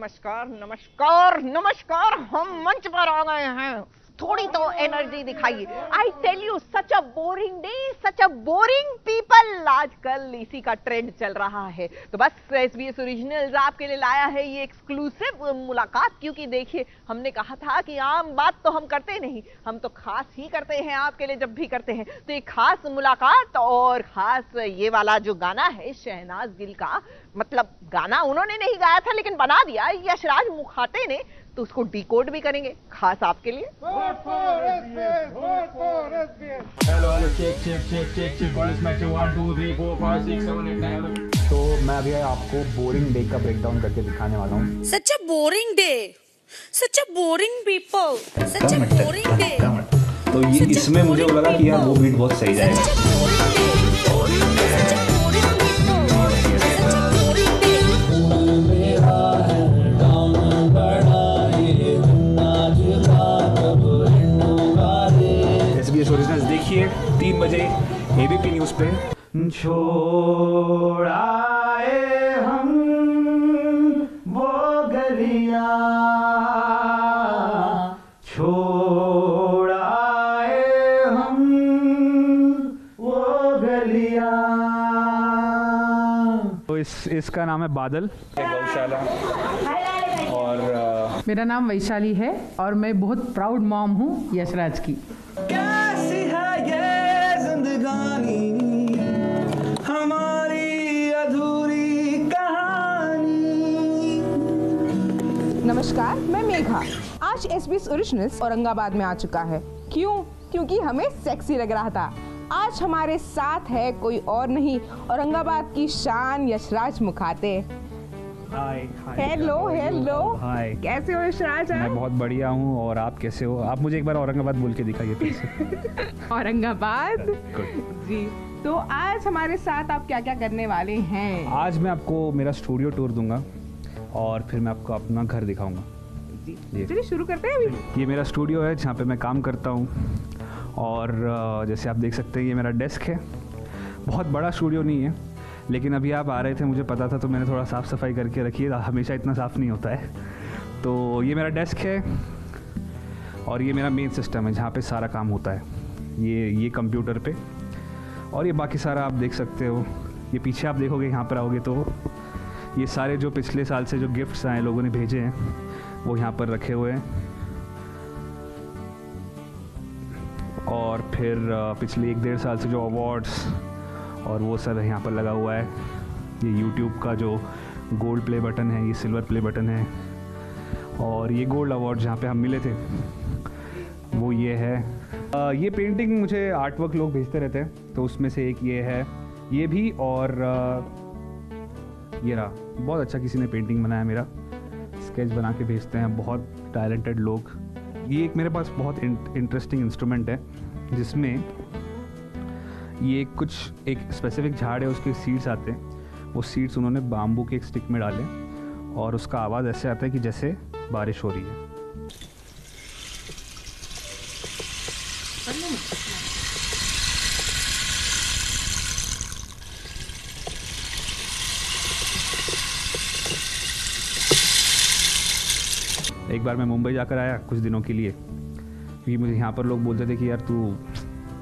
नमस्कार नमस्कार नमस्कार, हम मंच पर आ गए हैं। थोड़ी तो एनर्जी दिखाइए। I tell you, such a boring day, such a boring people. आजकल इसी का ट्रेंड चल रहा है। तो बस SBS ओरिजिनल्स आपके लिए लाया है ये एक्सक्लूसिव मुलाकात, क्योंकि देखिए हमने कहा था कि आम बात तो हम करते नहीं, हम तो खास ही करते हैं आपके लिए जब भी करते हैं। तो एक खास मुलाकात और खास ये वाला जो गाना है शहनाज गिल का, मतलब गाना उन्होंने नहीं गाया था लेकिन बना दिया यशराज मुखाते ने, तो उसको डिकोड भी करेंगे खास आपके लिए। तो मैं अभी आपको बोरिंग डे का ब्रेकडाउन करके दिखाने वाला हूँ। Such a boring day, such a boring people, such a boring day. तो ये इसमें मुझे लगा कि यार वो बीट बहुत सही जाएगा। Such a boring day, such a boring people, such a boring day. SBS originals देखिए 3 बजे ABP न्यूज़ पे। छोड़ आए हम वो गलियां, छोड़ आए हम वो गलियां। तो इसका नाम है बादल, गौशाला। और मेरा नाम वैशाली है और मैं बहुत प्राउड मॉम हूँ यशराज की। कैसी है ये जिंदगानी, हमारी अधूरी कहानी। नमस्कार, मैं मेघा। आज SBS ओरिजिनल्स औरंगाबाद में आ चुका है। क्यों? क्योंकि हमें सेक्सी लग रहा था। आज हमारे साथ है कोई और नहीं, औरंगाबाद की शान Yashraj Mukhate. Hi hello hello, हाय, कैसे हो यशराज? मैं बहुत बढ़िया हूँ। और आप कैसे हो? आप मुझे एक बार औरंगाबाद बोल के दिखाइए फिर से। औरंगाबाद जी। तो आज हमारे साथ आप क्या क्या करने वाले हैं? आज मैं आपको मेरा स्टूडियो टूर दूंगा और फिर मैं आपको अपना घर दिखाऊंगा। जी चलिए शुरू करते हैं अभी। ये मेरा स्टूडियो है जहाँ पे मैं काम करता हूँ। और जैसे आप देख सकते हैं ये मेरा डेस्क है। बहुत बड़ा स्टूडियो नहीं है, लेकिन अभी आप आ रहे थे, मुझे पता था, तो मैंने थोड़ा साफ़ सफाई करके रखी है। हमेशा इतना साफ़ नहीं होता है। तो ये मेरा डेस्क है और ये मेरा मेन सिस्टम है जहाँ पे सारा काम होता है। ये कंप्यूटर पे, और ये बाकी सारा आप देख सकते हो। ये पीछे आप देखोगे, यहाँ पर आओगे तो ये सारे जो पिछले साल से जो गिफ्ट्स आए, लोगों ने भेजे हैं, वो यहाँ पर रखे हुए हैं। और फिर पिछले 1-1.5 साल से जो अवार्ड्स और वो सब यहाँ पर लगा हुआ है। ये YouTube का जो गोल्ड प्ले बटन है, ये सिल्वर प्ले बटन है। और ये गोल्ड अवार्ड जहाँ पे हम मिले थे वो ये है। ये पेंटिंग मुझे आर्टवर्क लोग भेजते रहते हैं, तो उसमें से एक ये है, ये भी। और ये रहा, बहुत अच्छा किसी ने पेंटिंग बनाया मेरा। स्केच बना के भेजते हैं बहुत टैलेंटेड लोग। ये एक मेरे पास बहुत इंटरेस्टिंग इंस्ट्रूमेंट है जिसमें ये एक स्पेसिफिक झाड़ है, उसके सीड्स आते हैं। वो सीड्स उन्होंने बाम्बू के एक स्टिक में डाले और उसका आवाज़ ऐसे आता है कि जैसे बारिश हो रही है। एक बार मैं मुंबई जाकर आया कुछ दिनों के लिए, क्योंकि मुझे यहाँ पर लोग बोलते थे कि यार तू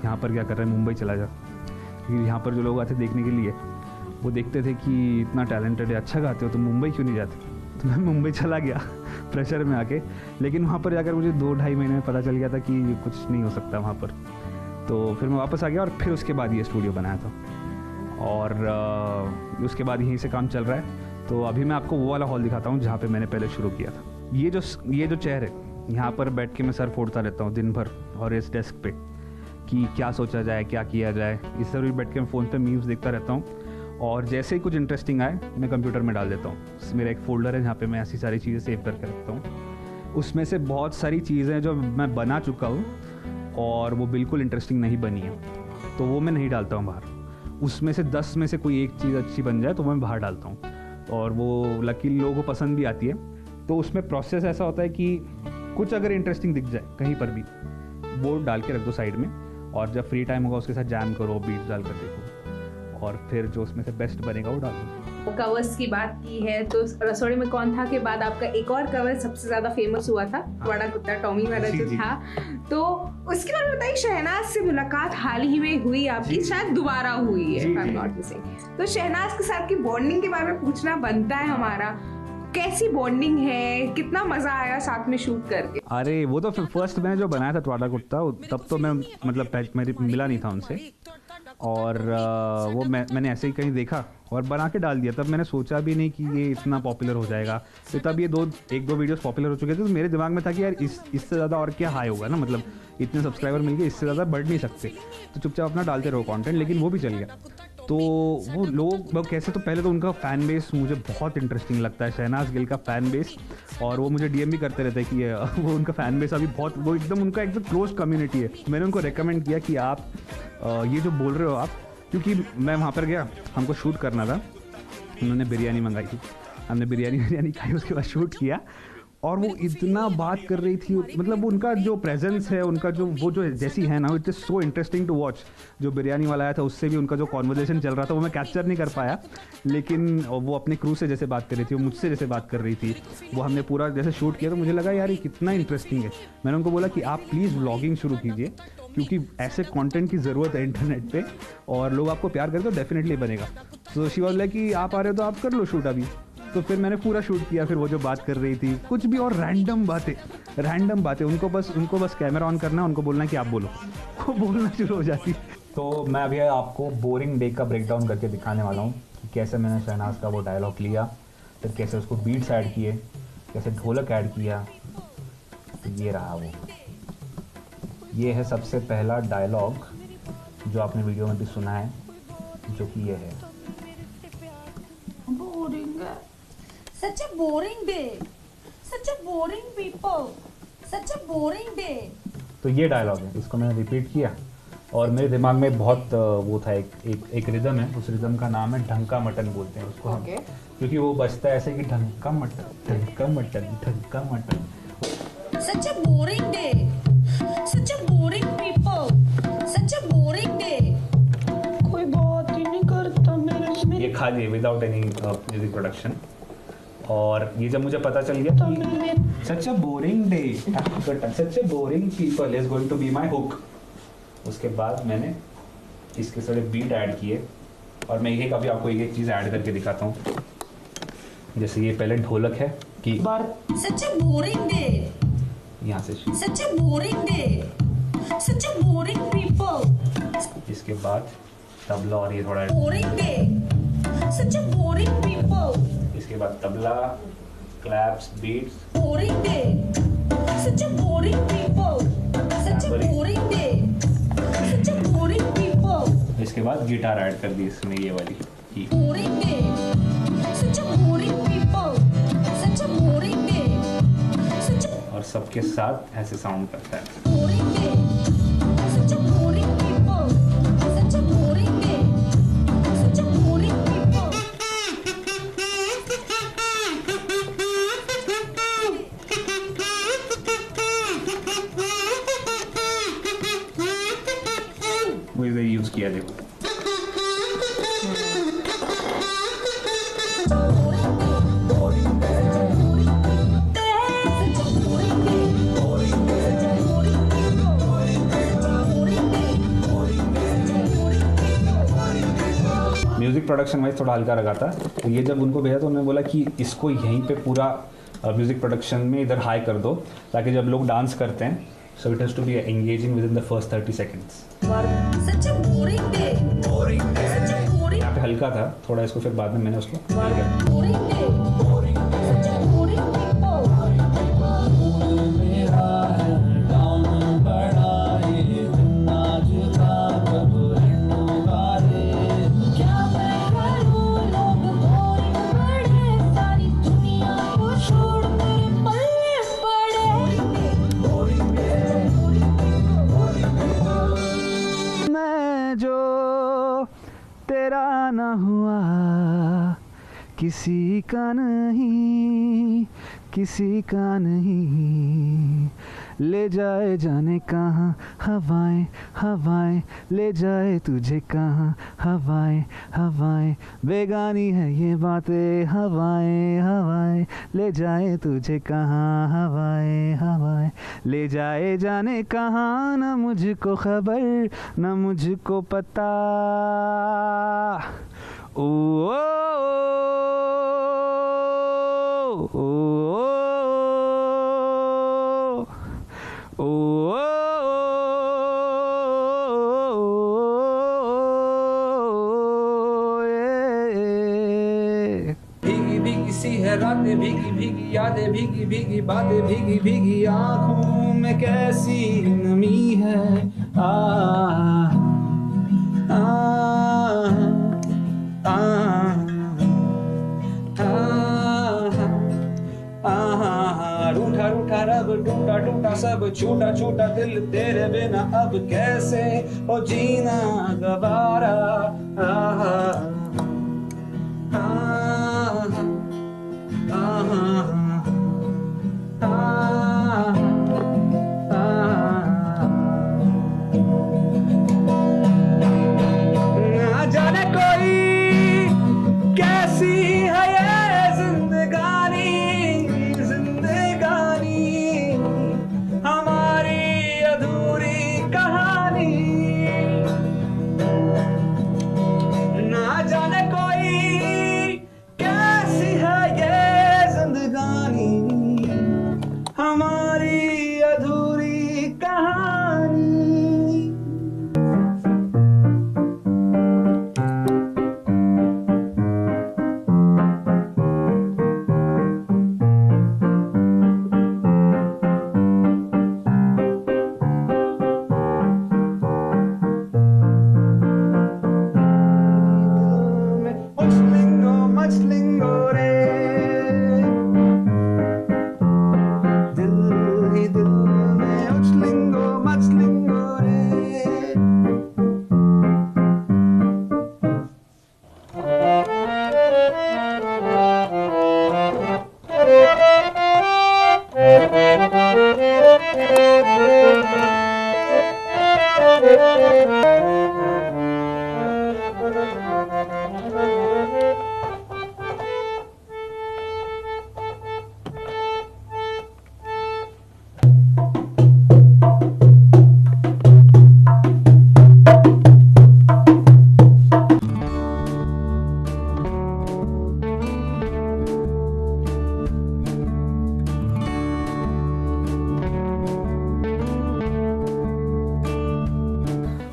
यहाँ पर क्या कर रहा है, मुंबई चला जा। क्योंकि यहाँ पर जो लोग आते देखने के लिए, वो देखते थे कि इतना टैलेंटेड है, अच्छा गाते हो, तो मुंबई क्यों नहीं जाते। तो मैं मुंबई चला गया प्रेशर में आके। लेकिन वहाँ पर जाकर मुझे 2-2.5 महीने में पता चल गया था कि कुछ नहीं हो सकता वहाँ पर। तो फिर मैं वापस आ गया और फिर उसके बाद ये स्टूडियो बनाया था। और उसके बाद यहीं से काम चल रहा है। तो अभी मैं आपको वो वाला हॉल दिखाता हूँ जहाँ पर मैंने पहले शुरू किया था। ये जो चेयर है, यहाँ पर बैठ के मैं सर फोड़ता रहता हूँ दिन भर, और इस डेस्क पे कि क्या सोचा जाए, क्या किया जाए। इस तरह बैठ के मैं फ़ोन पे मीम्स देखता रहता हूँ, और जैसे ही कुछ इंटरेस्टिंग आए मैं कंप्यूटर में डाल देता हूँ। मेरा एक फ़ोल्डर है जहाँ पे मैं ऐसी सारी चीज़ें सेव करके रखता हूँ। उसमें से बहुत सारी चीज़ें जो मैं बना चुका हूँ और वो बिल्कुल इंटरेस्टिंग नहीं बनी है, तो वो मैं नहीं डालता हूँ बाहर। उसमें से 10 में से कोई एक चीज़ अच्छी बन जाए तो मैं बाहर डालता हूँ, और वो लकीली लोगों को पसंद भी आती है। तो उसमें प्रोसेस ऐसा होता है कि कुछ अगर इंटरेस्टिंग दिख जाए कहीं पर भी, वो डाल के रख दो साइड में, और जब फ्री टाइम होगा उसके साथ जैम करो, बीट्स डाल कर देखो, और फिर जो उसमें से बेस्ट बनेगा वो डालो। कवर्स की बात की है तो रसोड़े में कौन था के बाद आपका एक और कवर सबसे ज्यादा फेमस हुआ था, बड़ा कुत्ता टॉमी वाला जो था, तो उसके बारे में बताइए। शहनाज से मुलाकात हाल ही में हुई आपकी, शायद दोबारा हुई है, तो शहनाज के साथ की बॉन्डिंग के बारे में पूछना बनता है हमारा। कैसी बॉन्डिंग है, कितना मजा आया साथ में शूट करके? अरे वो तो फर्स्ट मैंने जो बनाया था ट्वाडा कुत्ता, तब तो मैं मतलब मेरी मिला नहीं था उनसे, और वो मैंने ऐसे ही कहीं देखा और बना के डाल दिया। तब मैंने सोचा भी नहीं कि ये इतना पॉपुलर हो जाएगा। तो तब ये एक दो वीडियोस पॉपुलर हो चुके थे, तो मेरे दिमाग में था कि यार इससे ज़्यादा और क्या हाई होगा ना, मतलब इतने सब्सक्राइबर मिल गए, इससे ज़्यादा बढ़ नहीं सकते, तो चुपचाप अपना डालते रहो कंटेंट। लेकिन वो भी चल गया। तो वो लोग कैसे, तो पहले तो उनका फ़ैन बेस मुझे बहुत इंटरेस्टिंग लगता है, शहनाज गिल का फ़ैन बेस, और वो मुझे डीएम भी करते रहते हैं कि वो उनका फ़ैन बेस अभी बहुत, वो एकदम उनका एकदम क्लोज कम्युनिटी है। मैंने उनको रेकमेंड किया कि आप ये जो बोल रहे हो आप, क्योंकि मैं वहाँ पर गया, हमको शूट करना था, उन्होंने बिरयानी मंगाई थी, हमने बिरयानी खाई, उसके बाद शूट किया, और वो इतना बात कर रही थी, मतलब उनका जो प्रेजेंस है, उनका जो वो जो जैसी है ना, it is so interesting to watch. जो बिरयानी वाला आया था उससे भी उनका जो कॉन्वर्जेशन चल रहा था वो मैं कैप्चर नहीं कर पाया, लेकिन वो अपने क्रू से जैसे बात कर रही थी, वो मुझसे जैसे बात कर रही थी, वो हमने पूरा जैसे शूट किया, तो मुझे लगा यार ये कितना इंटरेस्टिंग है। मैंने उनको बोला कि आप प्लीज़ व्लॉगिंग शुरू कीजिए, क्योंकि ऐसे कंटेंट की ज़रूरत है इंटरनेट पे, और लोग आपको प्यार करें तो डेफिनेटली बनेगा। तो शी वाज लाइक कि आप आ रहे हो तो आप कर लो शूट अभी। तो फिर मैंने पूरा शूट किया। फिर वो जो बात कर रही थी कुछ भी, और रैंडम बातें, उनको बस कैमरा ऑन करना है, उनको बोलना है कि आप बोलो, वो बोलना शुरू हो जाती। तो मैं अभी आपको बोरिंग डे का ब्रेकडाउन करके दिखाने वाला हूँ कि कैसे मैंने शहनाज का वो डायलॉग लिया, फिर कैसे उसको बीट्स ऐड किए, कैसे ढोलक ऐड किया। तो ये रहा वो, ये है सबसे पहला डायलॉग जो आपने वीडियो में भी सुना है, जो कि ये है। Boring. Such a boring day. Such a boring people. Such a boring day. तो ये डायलॉग है, इसको मैंने रिपीट किया, और मेरे दिमाग में बहुत वो था, एक रिदम है, उस रिदम का नाम है ढंका मटन बोलते हैं उसको हम, क्योंकि वो बजता है ऐसे कि ढंका मटन ढंका मटन ढंका mutton. Such a boring day. Such a boring people. Such a boring day. कोई बात ही नहीं करता मेरे में। ये खाली है विदाउट एनी म्यूजिक प्रोडक्शन। और ये जब मुझे पता चल गया कि such a boring day, such a boring people is going to be my hook, उसके बाद मैंने इसके सारे बीट ऐड किए, और मैं एक अभी आपको एक चीज़ ऐड करके दिखाता हूँ। जैसे ये पहले ढोलक है कि Such a boring day. यहाँ से Such a boring day. Such a boring people. इसके बाद तबला, और ये थोड़ा Boring day. Such a boring people. इसके बाद tabla, claps, beats. Boring day. Such a boring people. Such a boring day. Such a boring people. इसके बाद गिटार ऐड कर दी इसमें, ये वाली की। Boring day. Such a boring people. Such a boring day. Such a और सबके साथ ऐसे साउंड करता है। boring day. Such a boring people. Such a boring day. Such a boring people. वो इधर यूज किया देखो। म्यूजिक प्रोडक्शन वाइज थोड़ा हल्का रखा था, तो ये जब उनको भेजा तो उन्होंने बोला कि इसको यहीं पे पूरा म्यूजिक प्रोडक्शन में इधर हाई कर दो, ताकि जब लोग डांस करते हैं, so it has to be engaging within the first 30 seconds. Such a boring day. Such a boring. यहाँ पे हल्का था थोड़ा, इसको फिर बाद में मैंने उसको Boring day. Such a boring people. क्या मैं करूं, लोग boring पड़े, सारी दुनिया को छोड़ मेरे पल्ले पड़े। मैं जो तेरा न हुआ, किसी का नहीं, किसी का नहीं, ले जाए जाने कहाँ हवाएं हवाएं, ले जाए तुझे कहाँ हवाएं हवाएं, बेगानी है ये बातें हवाएं हवाएं, ले जाए तुझे कहाँ हवाएं हवाएं, ले जाए जाने कहाँ, न मुझको खबर न मुझको पता। ओ, ओ, ओ, ओ, ओ, भीगी भीगी सी है रातें, भीगी भीगी यादें, भीगी भीगी बातें, भीगी भीगी आँखों में कैसी नमी है। आ आ आ रूठा रूठा रब, टूटा टूटा सब, छूटा छूटा दिल तेरे बिना अब कैसे हो जीना गवारा। ना जाने कोई कैसी है ये जिंदगानी, जिंदगानी हमारी अधूरी कहानी। ना जाने कोई कैसी है ये जिंदगानी, हमारी अधूरी कहानी। मचलिंगो रे, दिल ही दिल में उछलिंगो मचलिंगो रे।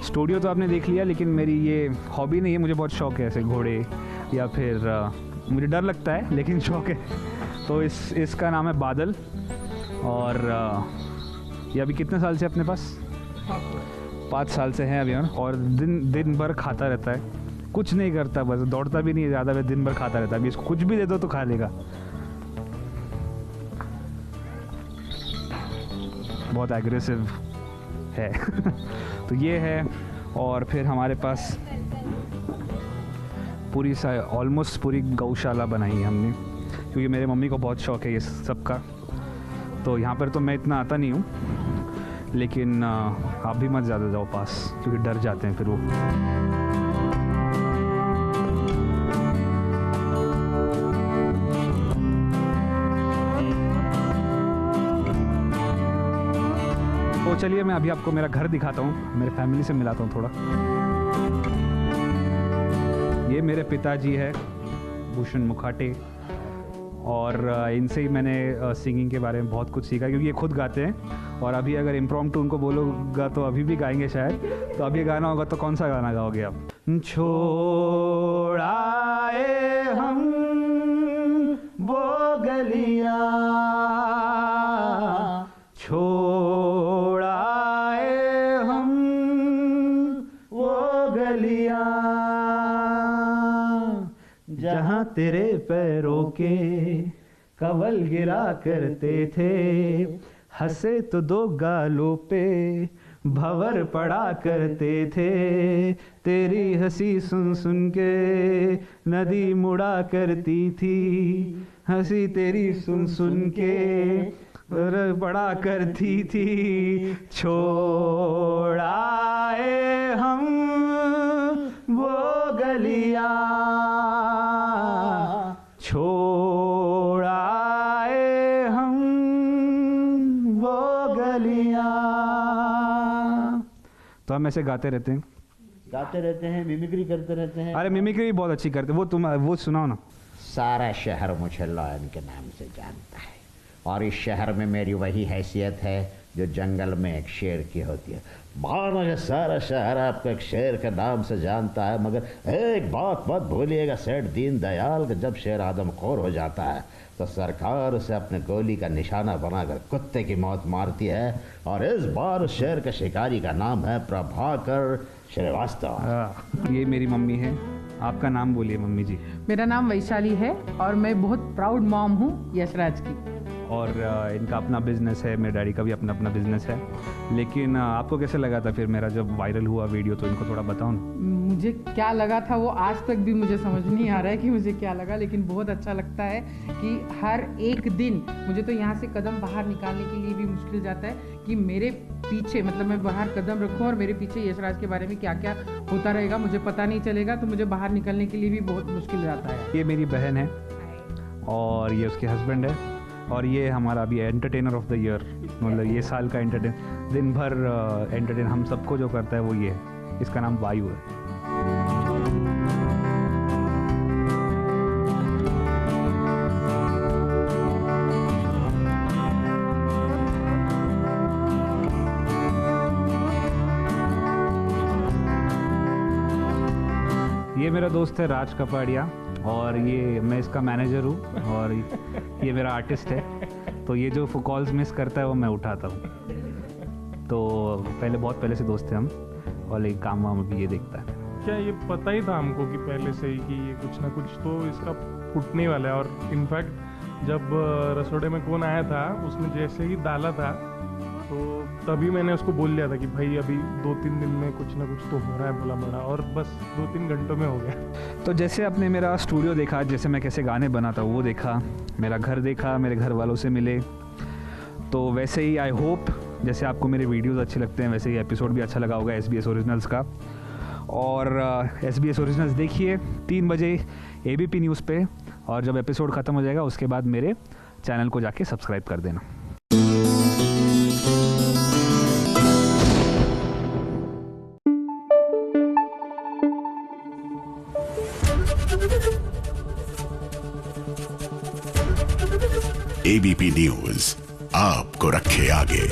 स्टूडियो तो आपने देख लिया, लेकिन मेरी ये हॉबी नहीं है। मुझे बहुत शौक है ऐसे घोड़े या फिर मुझे डर लगता है लेकिन शौक है। तो इसका नाम है बादल। और ये अभी कितने साल से अपने पास? 5 साल से है अभी। और दिन भर खाता रहता है, कुछ नहीं करता, बस दौड़ता भी नहीं है ज़्यादा, बस दिन भर खाता रहता है। अभी इसको कुछ भी दे दो तो खा लेगा। बहुत एग्रेसिव है। तो ये है। और फिर हमारे पास पूरी ऑलमोस्ट पूरी गौशाला बनाई है हमने, क्योंकि मेरे मम्मी को बहुत शौक है ये सब का। तो यहाँ पर तो मैं इतना आता नहीं हूँ, लेकिन आप भी मत ज़्यादा जाओ पास, क्योंकि डर जाते हैं फिर वो। तो चलिए मैं अभी आपको मेरा घर दिखाता हूँ, मेरे फैमिली से मिलाता हूँ थोड़ा। ये मेरे पिताजी है, भूषण मुखाटे। और इनसे ही मैंने सिंगिंग के बारे में बहुत कुछ सीखा, क्योंकि ये खुद गाते हैं। और अभी अगर इम्प्रॉम्प्टू उनको बोलोगा तो अभी भी गाएंगे शायद। तो अभी गाना होगा तो कौन सा गाना गाओगे आप? छोड़ आए हम वो गलियां, छोड़ आए हम वो गलियां, जहाँ तेरे पैरों के कवल गिरा करते थे, हंसे तो 2 गालों पे भंवर पड़ा करते थे। तेरी हंसी सुन सुन के नदी मुड़ा करती थी, हंसी तेरी सुन सुन के बड़ा करती थी, छोड़ आए हम वो गलियां, छोड़ आए हम वो गलियां। तो हम ऐसे गाते रहते हैं, मिमिक्री करते रहते हैं। अरे मिमिक्री भी बहुत अच्छी करते हैं। वो सुनाओ ना। सारा शहर मुझे लायन के नाम से जानता है, और इस शहर में मेरी वही हैसियत है जो जंगल में एक शेर की होती है। मानो ये सारा शहर आपको एक शेर के नाम से जानता है, मगर एक बात मत भूलिएगा सेठ दीन दयाल, कि जब शेर आदमखोर हो जाता है तो सरकार उसे अपने गोली का निशाना बनाकर कुत्ते की मौत मारती है। और इस बार उस शेर के शिकारी का नाम है प्रभाकर श्रीवास्तव। ये मेरी मम्मी है। आपका नाम बोलिए मम्मी जी। मेरा नाम वैशाली है और मैं बहुत प्राउड मॉम हूँ यशराज की। और इनका अपना बिजनेस है, मेरे डैडी का भी अपना अपना बिजनेस है। लेकिन आपको कैसे लगा था फिर मेरा जब वायरल हुआ वीडियो, तो इनको थोड़ा बताओ ना। मुझे क्या लगा था वो आज तक भी मुझे समझ नहीं आ रहा है कि मुझे क्या लगा, लेकिन बहुत अच्छा लगता है कि हर एक दिन मुझे तो यहाँ से कदम बाहर निकालने के लिए भी मुश्किल जाता है कि मेरे पीछे, मतलब मैं बाहर कदम रखूँ और मेरे पीछे यशराज के बारे में क्या क्या होता रहेगा मुझे पता नहीं चलेगा, तो मुझे बाहर निकलने के लिए भी बहुत मुश्किल जाता है। ये मेरी बहन है और ये उसके हस्बैंड है, और ये हमारा अभी एंटरटेनर ऑफ द ईयर, मतलब ये साल का एंटरटेन, दिन भर एंटरटेन हम सबको जो करता है वो ये है। इसका नाम वायु है। ये मेरा दोस्त है राज कपाड़िया, और ये मैं इसका मैनेजर हूँ, और ये मेरा आर्टिस्ट है। तो ये जो कॉल्स मिस करता है वो मैं उठाता हूँ। तो बहुत पहले से दोस्त थे हम, और एक काम वाम भी ये देखता है। क्या ये पता ही था हमको कि पहले से ही कि ये कुछ ना कुछ तो इसका फूटने वाला है। और इनफैक्ट जब रसोड़े में कौन आया था, उसने जैसे ही डाला था तो तभी मैंने उसको बोल दिया था कि भाई अभी 2-3 दिन में कुछ ना कुछ तो हो रहा है भला बड़ा, और बस 2-3 घंटों में हो गया। तो जैसे आपने मेरा स्टूडियो देखा, जैसे मैं कैसे गाने बनाता हूँ वो देखा, मेरा घर देखा, मेरे घर वालों से मिले, तो वैसे ही आई होप जैसे आपको मेरे वीडियोस अच्छे लगते हैं वैसे ही एपिसोड भी अच्छा लगा होगा SBS ओरिजिनल्स का। और SBS ओरिजिनल्स देखिए 3 बजे ABP न्यूज़ पे, और जब एपिसोड ख़त्म हो जाएगा उसके बाद मेरे चैनल को जाके सब्सक्राइब कर देना। ABP न्यूज़ आपको रखे आगे।